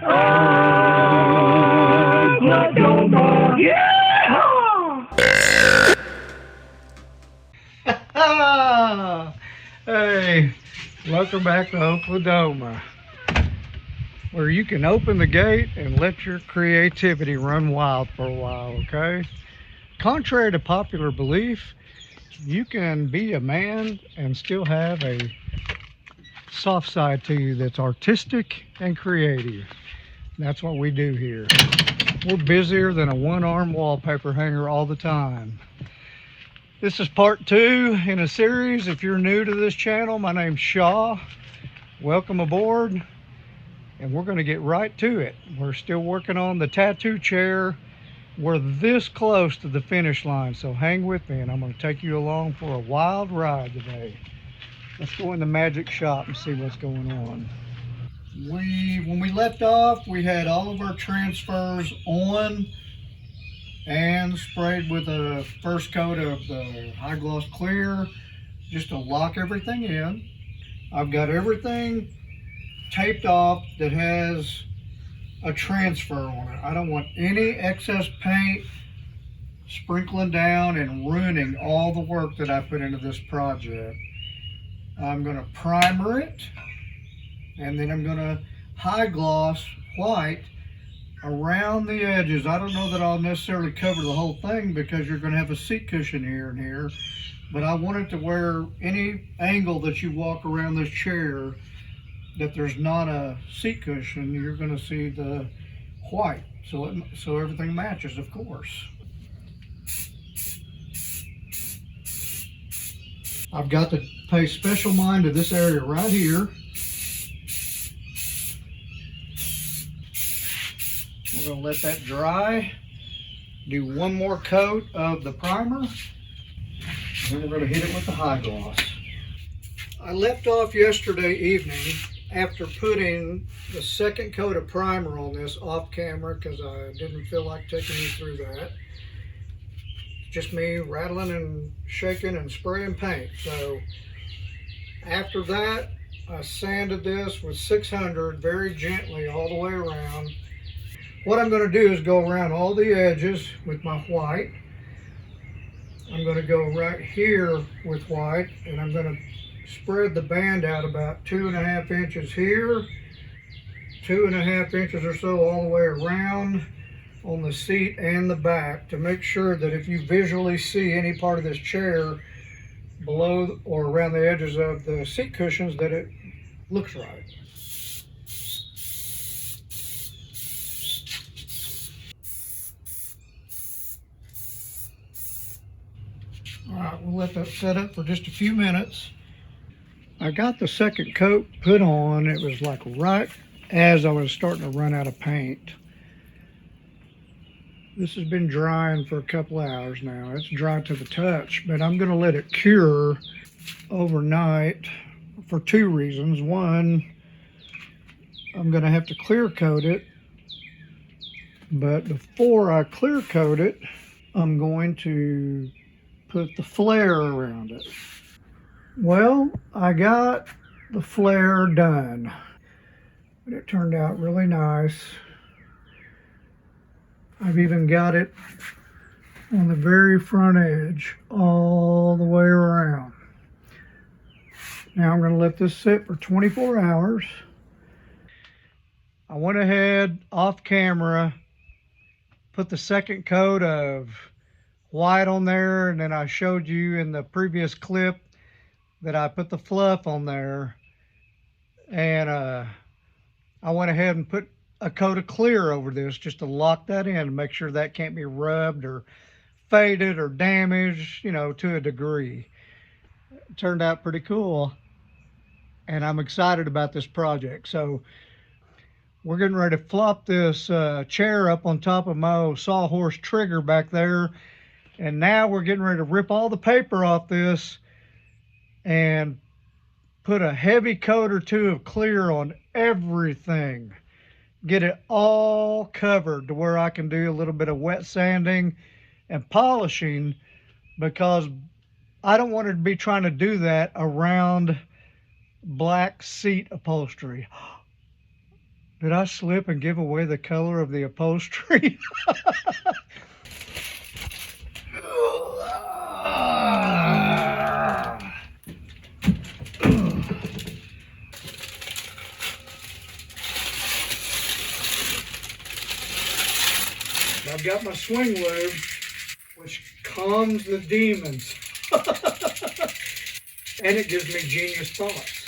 Oklahoma. Yeah! Hey, welcome back to Oklahoma, where you can open the gate and let your creativity run wild for a while, okay? Contrary to popular belief, you can be a man and still have a soft side to you that's artistic and creative. That's what we do here. We're busier than a one-arm wallpaper hanger all the time. This is part 2 in a series. If you're new to this channel, my name's Shaw. Welcome aboard, and we're going to get right to it. We're still working on the tattoo chair. We're this close to the finish line, so hang with me, and I'm going to take you along for a wild ride today. Let's go in the magic shop and see what's going on. When we left off, we had all of our transfers on and sprayed with a first coat of the high gloss clear just to lock everything in. I've got everything taped off that has a transfer on it. I don't want any excess paint sprinkling down and ruining all the work that I put into this project. I'm going to primer it, and then I'm going to high gloss white around the edges. I don't know that I'll necessarily cover the whole thing because you're going to have a seat cushion here and here, but I want it to where any angle that you walk around this chair that there's not a seat cushion, you're going to see the white, so everything matches, of course. I've got to pay special mind to this area right here. We're going to let that dry. Do one more coat of the primer. Then we're going to hit it with the high gloss. I left off yesterday evening after putting the second coat of primer on this off camera because I didn't feel like taking you through that. Just me rattling and shaking and spraying paint. So after that, I sanded this with 600 very gently all the way around. What I'm going to do is go around all the edges with my white. I'm going to go right here with white, and I'm going to spread the band out about 2.5 inches here, 2.5 inches or so all the way around on the seat and the back to make sure that if you visually see any part of this chair below or around the edges of the seat cushions that it looks right. All right, we'll let that set up for just a few minutes. I got the second coat put on. It was like right as I was starting to run out of paint. This has been drying for a couple hours now. It's dry to the touch, but I'm going to let it cure overnight for 2 reasons. One, I'm going to have to clear coat it, but before I clear coat it, I'm going to put the flare around it. Well, I got the flare done, but it turned out really nice. I've even got it on the very front edge all the way around. Now I'm going to let this sit for 24 hours. I went ahead off camera, put the second coat of white on there, and then I showed you in the previous clip that I put the fluff on there, and I went ahead and put a coat of clear over this just to lock that in and make sure that can't be rubbed or faded or damaged, you know, to a degree. It turned out pretty cool, and I'm excited about this project. So we're getting ready to flop this chair up on top of my old sawhorse trigger back there. And now we're getting ready to rip all the paper off this and put a heavy coat or two of clear on everything. Get it all covered to where I can do a little bit of wet sanding and polishing, because I don't want to be trying to do that around black seat upholstery. Did I slip and give away the color of the upholstery? I've got my swing lube, which calms the demons. And it gives me genius thoughts.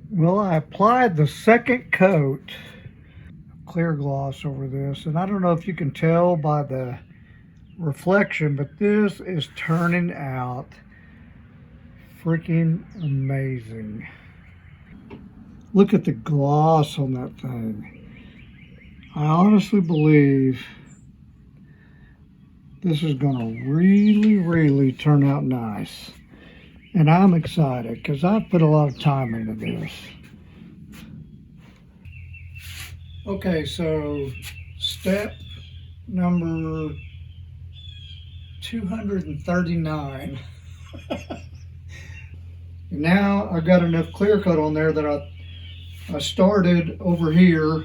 Well, I applied the second coat of clear gloss over this, and I don't know if you can tell by the reflection, but this is turning out freaking amazing. Look at the gloss on that thing. I honestly believe this is going to really turn out nice. And I'm excited because I've put a lot of time into this. Okay, so step number 239. Now I've got enough clear coat on there that I started over here.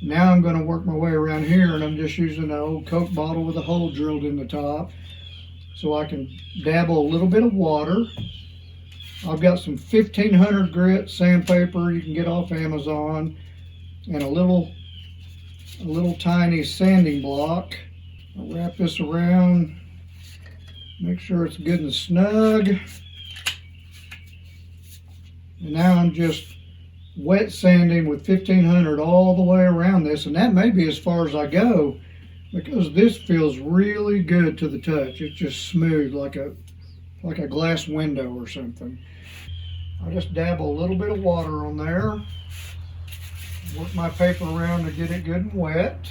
Now I'm going to work my way around here, and I'm just using an old Coke bottle with a hole drilled in the top so I can dabble a little bit of water. I've got some 1500 grit sandpaper you can get off Amazon, and a little tiny sanding block. I'll wrap this around, make sure it's good and snug. And now I'm just wet sanding with 1500 all the way around this, and that may be as far as I go because this feels really good to the touch. It's just smooth like a glass window or something. I'll just dabble a little bit of water on there, work my paper around to get it good and wet.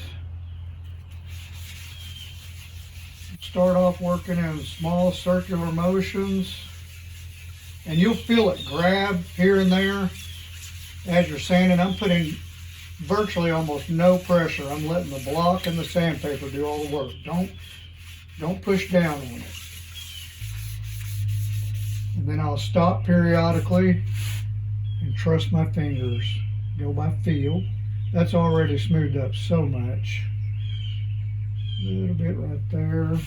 Start off working in small circular motions, and you'll feel it grab here and there as you're sanding. I'm putting virtually almost no pressure. I'm letting the block and the sandpaper do all the work. Don't push down on it. And then I'll stop periodically and trust my fingers. Go by feel. That's already smoothed up so much. A little bit right there.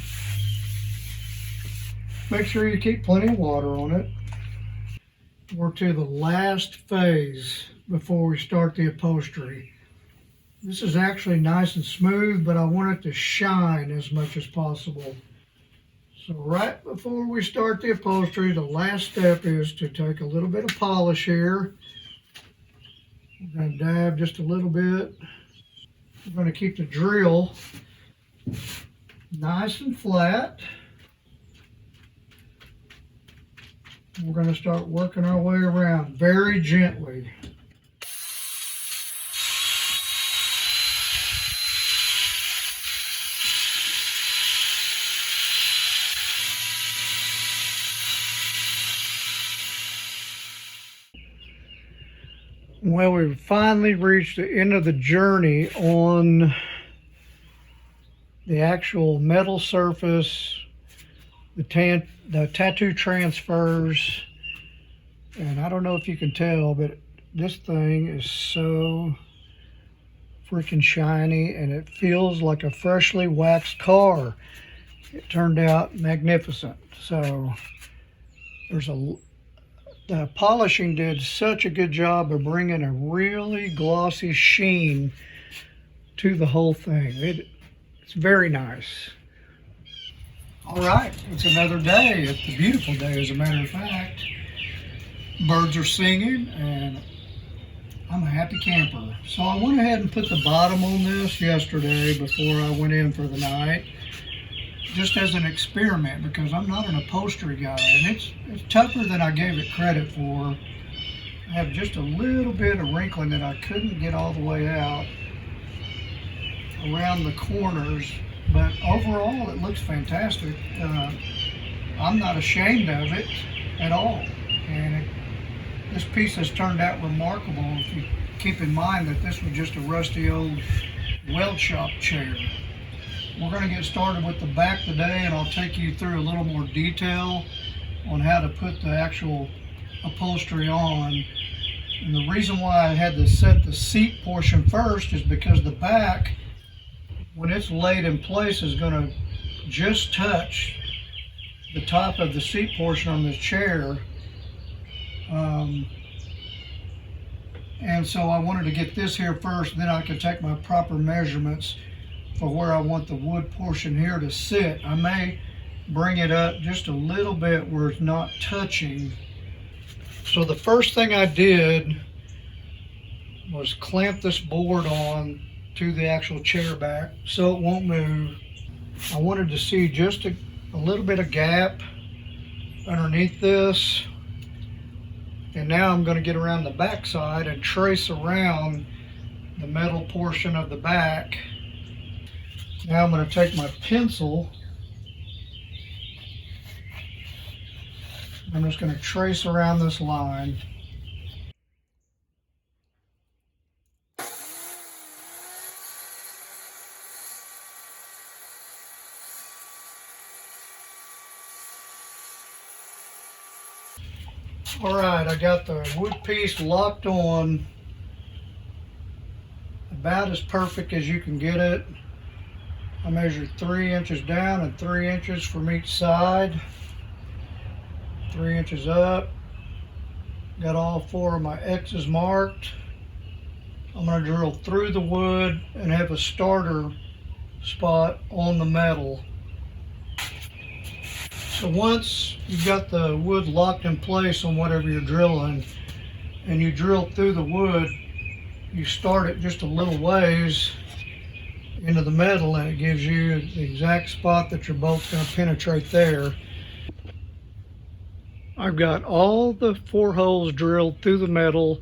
Make sure you keep plenty of water on it. We're to the last phase before we start the upholstery. This is actually nice and smooth, but I want it to shine as much as possible. So right before we start the upholstery, the last step is to take a little bit of polish here. We're going to dab just a little bit. We're going to keep the drill nice and flat. We're going to start working our way around very gently. Well, we've finally reached the end of the journey on the actual metal surface, the tattoo transfers, and I don't know if you can tell, but this thing is so freaking shiny, and it feels like a freshly waxed car. It turned out magnificent. So the polishing did such a good job of bringing a really glossy sheen to the whole thing. It's very nice. All right, it's another day. It's a beautiful day, as a matter of fact. Birds are singing, and I'm a happy camper. So I went ahead and put the bottom on this yesterday before I went in for the night, just as an experiment, because I'm not an upholstery guy, and it's tougher than I gave it credit for. I have just a little bit of wrinkling that I couldn't get all the way out around the corners, but overall it looks fantastic. I'm not ashamed of it at all. And this piece has turned out remarkable if you keep in mind that this was just a rusty old weld shop chair. We're going to get started with the back today, and I'll take you through a little more detail on how to put the actual upholstery on. And the reason why I had to set the seat portion first is because the back, when it's laid in place, is going to just touch the top of the seat portion on this chair. And so I wanted to get this here first, then I could take my proper measurements for where I want the wood portion here to sit. I may bring it up just a little bit where it's not touching. So the first thing I did was clamp this board on to the actual chair back so it won't move. I wanted to see just a little bit of gap underneath this. And now I'm going to get around the back side and trace around the metal portion of the back. Now I'm going to take my pencil. I'm just going to trace around this line. All right, I got the wood piece locked on about as perfect as you can get it. I measured 3 inches down and 3 inches from each side. 3 inches up. Got all 4 of my X's marked. I'm going to drill through the wood and have a starter spot on the metal. So once you've got the wood locked in place on whatever you're drilling, and you drill through the wood, you start it just a little ways into the metal, and it gives you the exact spot that your bolt's going to penetrate there. I've got all the 4 holes drilled through the metal,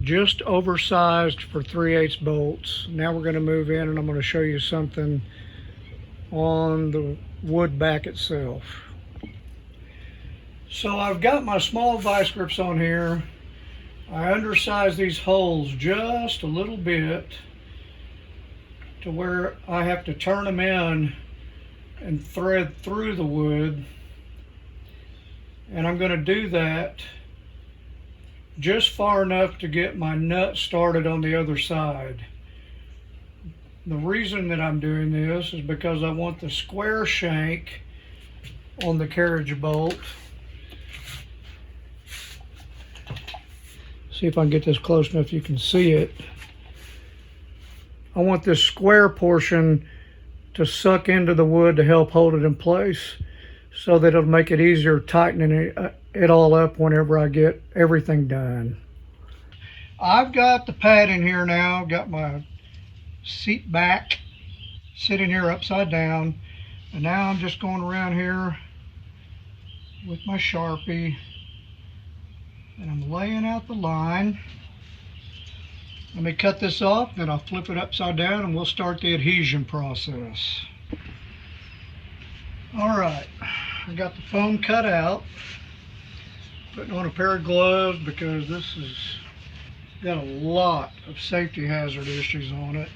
just oversized for 3/8 bolts. Now we're going to move in, and I'm going to show you something on the wood back itself. So I've got my small vice grips on here. I undersized these holes just a little bit to where I have to turn them in and thread through the wood. And I'm going to do that just far enough to get my nut started on the other side. The reason that I'm doing this is because I want the square shank on the carriage bolt. See if I can get this close enough you can see it. I want this square portion to suck into the wood to help hold it in place, so that it'll make it easier tightening it all up whenever I get everything done. I've got the pad in here now, got my seat back sitting here upside down, and now I'm just going around here with my Sharpie, and I'm laying out the line. Let me cut this off, then I'll flip it upside down and we'll start the adhesion process. All right, I got the foam cut out. Putting on a pair of gloves because this has got a lot of safety hazard issues on it.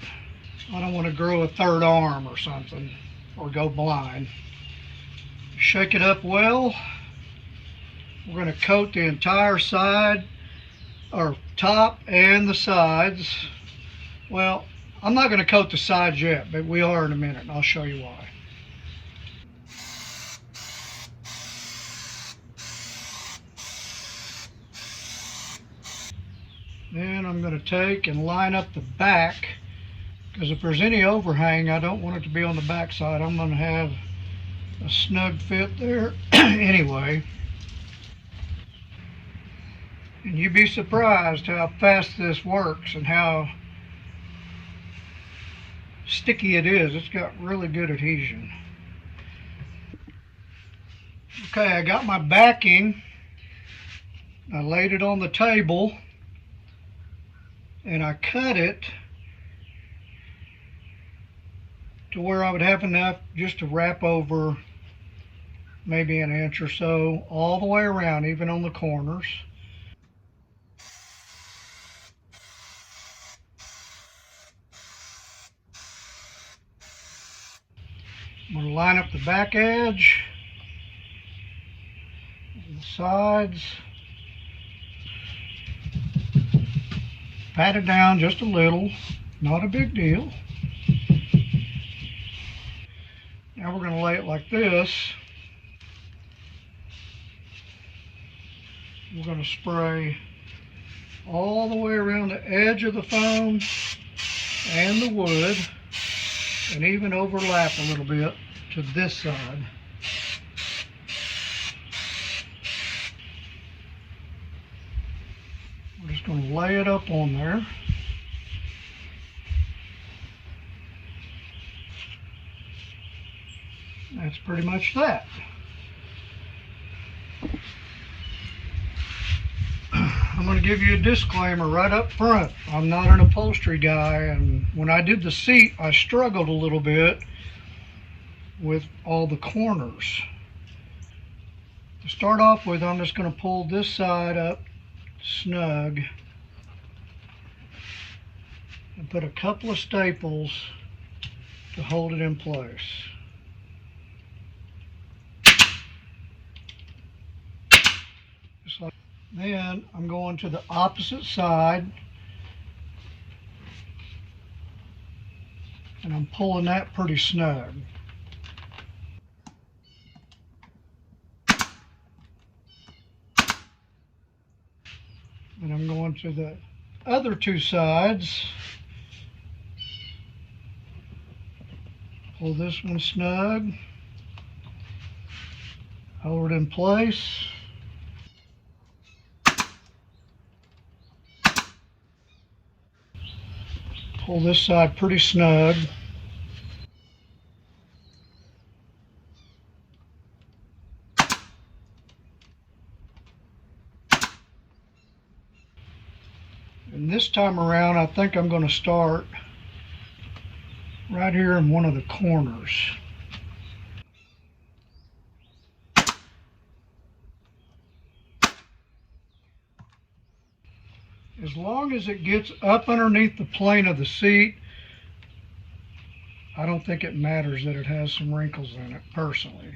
I don't want to grow a third arm or something or go blind. Shake it up well. We're going to coat the entire side, or top and the sides. Well, I'm not going to coat the sides yet, but we are in a minute, and I'll show you why. Then I'm going to take and line up the back, because if there's any overhang, I don't want it to be on the back side. I'm going to have a snug fit there anyway. And you'd be surprised how fast this works and how sticky it is. It's got really good adhesion. Okay, I got my backing. I laid it on the table and I cut it to where I would have enough just to wrap over maybe an inch or so, all the way around, even on the corners. I'm going to line up the back edge, and the sides, pat it down just a little, not a big deal. Now we're going to lay it like this. We're going to spray all the way around the edge of the foam and the wood, and even overlap a little bit to this side. We're just going to lay it up on there. That's pretty much that. I'm going to give you a disclaimer right up front. I'm not an upholstery guy, and when I did the seat, I struggled a little bit with all the corners. To start off with, I'm just going to pull this side up snug and put a couple of staples to hold it in place. Just like then, I'm going to the opposite side and I'm pulling that pretty snug. And I'm going to the other two sides. Pull this one snug. Hold it in place. Pull this side pretty snug. And this time around, I think I'm going to start right here in one of the corners. As long as it gets up underneath the plane of the seat, I don't think it matters that it has some wrinkles in it, personally.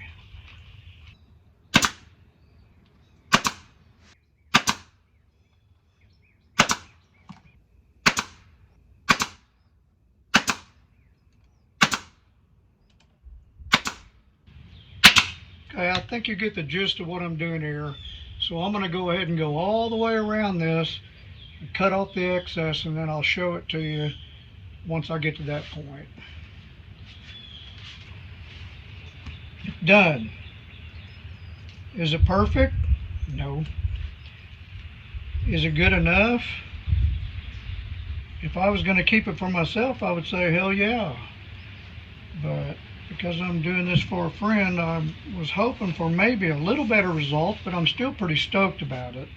Okay, I think you get the gist of what I'm doing here. So I'm going to go ahead and go all the way around this and cut off the excess, and then I'll show it to you once I get to that point. Done. Is it perfect? No. Is it good enough? If I was going to keep it for myself, I would say hell yeah. But because I'm doing this for a friend, I was hoping for maybe a little better result, but I'm still pretty stoked about it.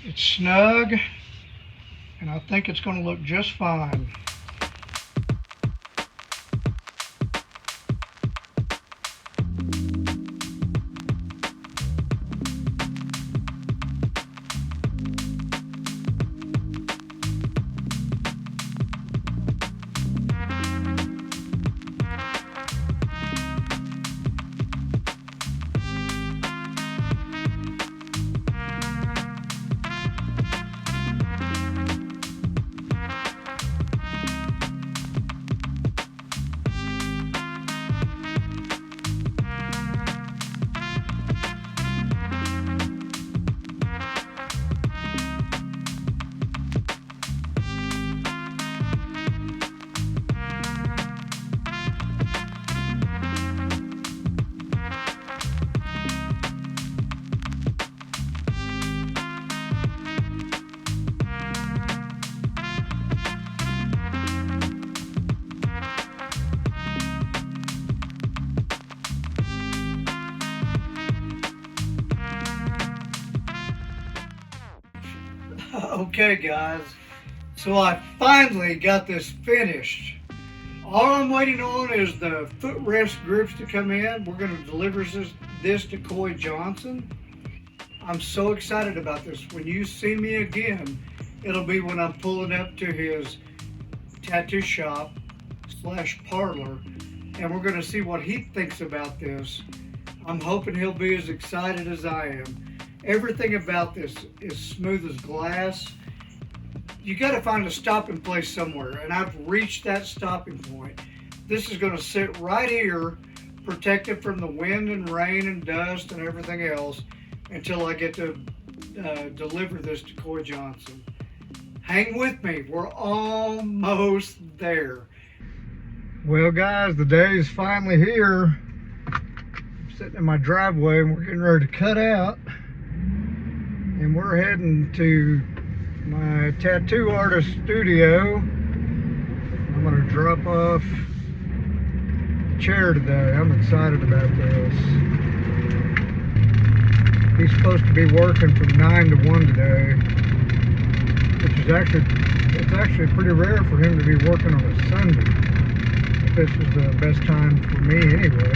It's snug, and I think it's going to look just fine. Okay guys, so I finally got this finished. All I'm waiting on is the footrest grips to come in. We're going to deliver this to Coy Johnson. I'm so excited about this. When you see me again, it'll be when I'm pulling up to his tattoo shop / parlor, and we're going to see what he thinks about this. I'm hoping he'll be as excited as I am. Everything about this is smooth as glass. You got to find a stopping place somewhere, and I've reached that stopping point. This is going to sit right here, protected from the wind and rain and dust and everything else, until I get to deliver this to Coy Johnson. Hang with me, we're almost there. Well guys, the day is finally here. I'm sitting in my driveway and we're getting ready to cut out. And we're heading to my tattoo artist studio. I'm gonna drop off the chair today. I'm excited about this. He's supposed to be working from 9 to 1 today, which is actually pretty rare for him to be working on a Sunday. But this is the best time for me anyway.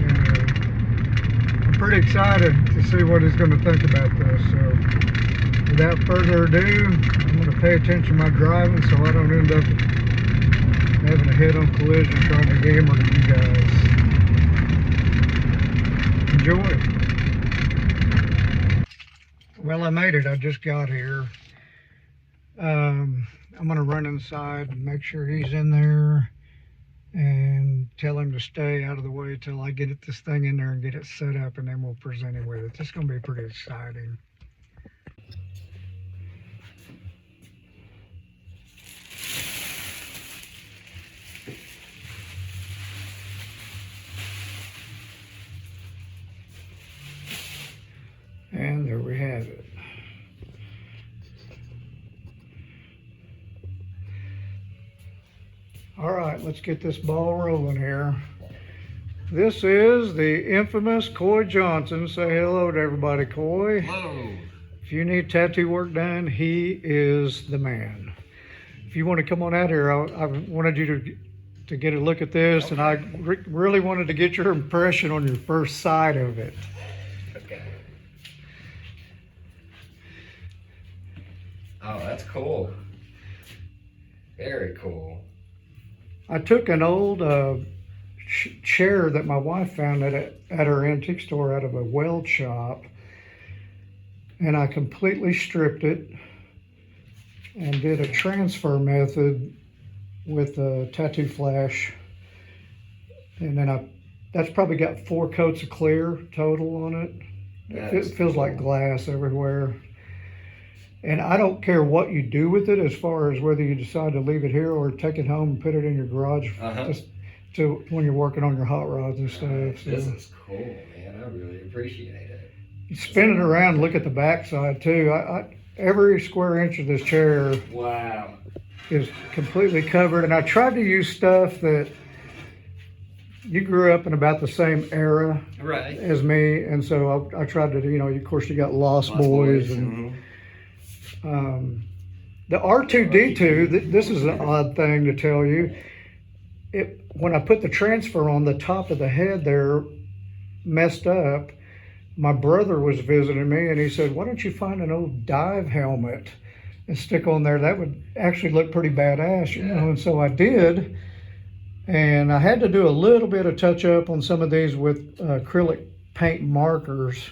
And I'm pretty excited to see what he's going to think about this. So without further ado, I'm going to pay attention to my driving so I don't end up having a head-on collision trying to yammer to you guys. Enjoy. Well, I made it. I just got here. I'm going to run inside and make sure he's in there and tell him to stay out of the way till I get this thing in there and get it set up, and then we'll present him with it. It's going to be pretty exciting. And there we have it. All right, let's get this ball rolling here. This is the infamous Coy Johnson. Say hello to everybody, Coy. Hello. If you need tattoo work done, he is the man. If you want to come on out here, I wanted you to get a look at this, okay. And I really wanted to get your impression on your first sight of it. Okay. Oh, that's cool. Very cool. I took an old chair that my wife found at her antique store out of a weld shop, and I completely stripped it and did a transfer method with a tattoo flash, and then that's probably got 4 coats of clear total on it. It feels like glass everywhere. And I don't care what you do with it, as far as whether you decide to leave it here or take it home and put it in your garage just to when you're working on your hot rods and stuff. This is cool, man. I really appreciate it. Spin it around, look at the back side too. Every square inch of this chair wow. is completely covered. And I tried to use stuff that you grew up in about the same era right. as me. And so I tried to, of course you got Lost Boys and... the R2-D2, this is an odd thing to tell you. When I put the transfer on, the top of the head there messed up. My brother was visiting me and he said, why don't you find an old dive helmet and stick on there? That would actually look pretty badass, you know? And so I did. And I had to do a little bit of touch up on some of these with acrylic paint markers.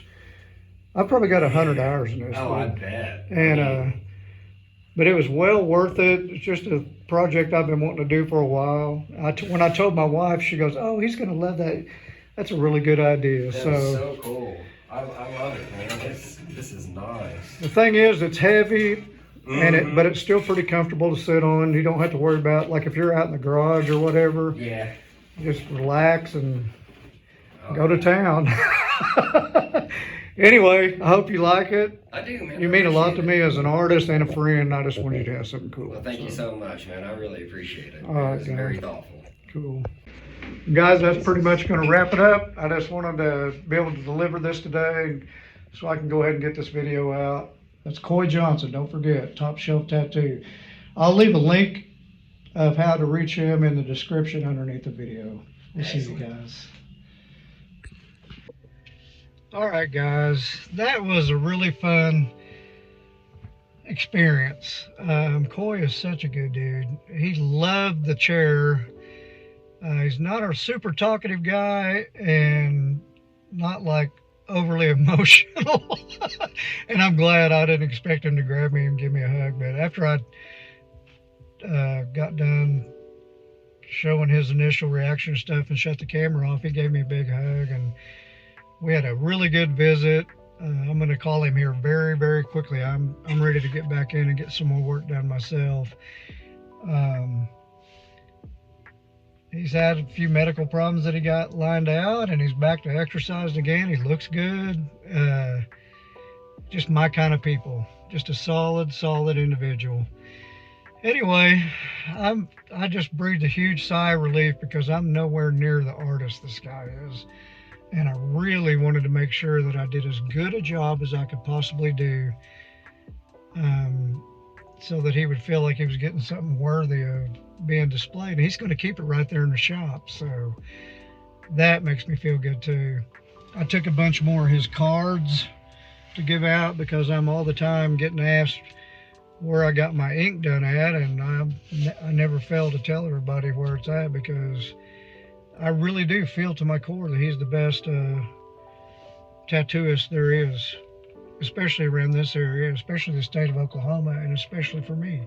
I've probably got 100 hours in this. Oh, I bet. And but it was well worth it. It's just a project I've been wanting to do for a while. When I told my wife, she goes, "Oh, he's going to love that. That's a really good idea." That's so cool. I love it, man. This is nice. The thing is, it's heavy, but it's still pretty comfortable to sit on. You don't have to worry about, like, if you're out in the garage or whatever. Yeah. Just relax and go to town. Anyway, I hope you like it. I do, man. You mean a lot to me as an artist and a friend. I just wanted you to have something cool. Well, thank you so much, man. I really appreciate it. All right, it's very thoughtful. Cool. Guys, that's pretty much going to wrap it up. I just wanted to be able to deliver this today so I can go ahead and get this video out. That's Coy Johnson. Don't forget, Top Shelf Tattoo. I'll leave a link of how to reach him in the description underneath the video. We'll see you guys. All right, guys, that was a really fun experience. Coy is such a good dude. He loved the chair. He's not a super talkative guy and not like overly emotional. And I'm glad. I didn't expect him to grab me and give me a hug. But after I got done showing his initial reaction and stuff and shut the camera off, he gave me a big hug, and we had a really good visit. I'm going to call him here very, very quickly. I'm ready to get back in and get some more work done myself. He's had a few medical problems that he got lined out, and he's back to exercising again. He looks good. Just my kind of people. Just a solid, solid individual. Anyway, I just breathed a huge sigh of relief because I'm nowhere near the artist this guy is. And I really wanted to make sure that I did as good a job as I could possibly do, so that he would feel like he was getting something worthy of being displayed. And he's going to keep it right there in the shop, so that makes me feel good too. I took a bunch more of his cards to give out because I'm all the time getting asked where I got my ink done at, and I never fail to tell everybody where it's at, because I really do feel to my core that he's the best tattooist there is, especially around this area, especially the state of Oklahoma, and especially for me.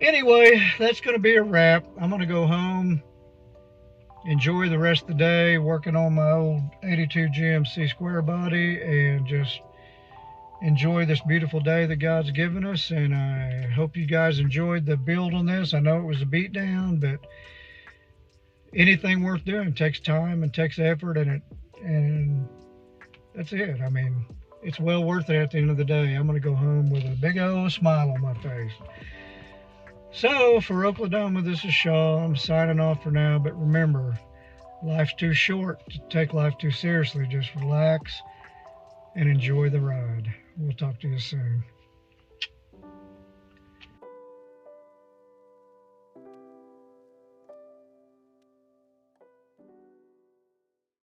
Anyway, that's going to be a wrap. I'm going to go home, enjoy the rest of the day working on my old 82 GMC square body, and just enjoy this beautiful day that God's given us. And I hope you guys enjoyed the build on this. I know it was a beatdown, but anything worth doing takes time and takes effort, and that's it. I mean, it's well worth it at the end of the day. I'm going to go home with a big old smile on my face. So for Oklahoma, this is Shaw. I'm signing off for now, but remember, life's too short to take life too seriously. Just relax and enjoy the ride. We'll talk to you soon.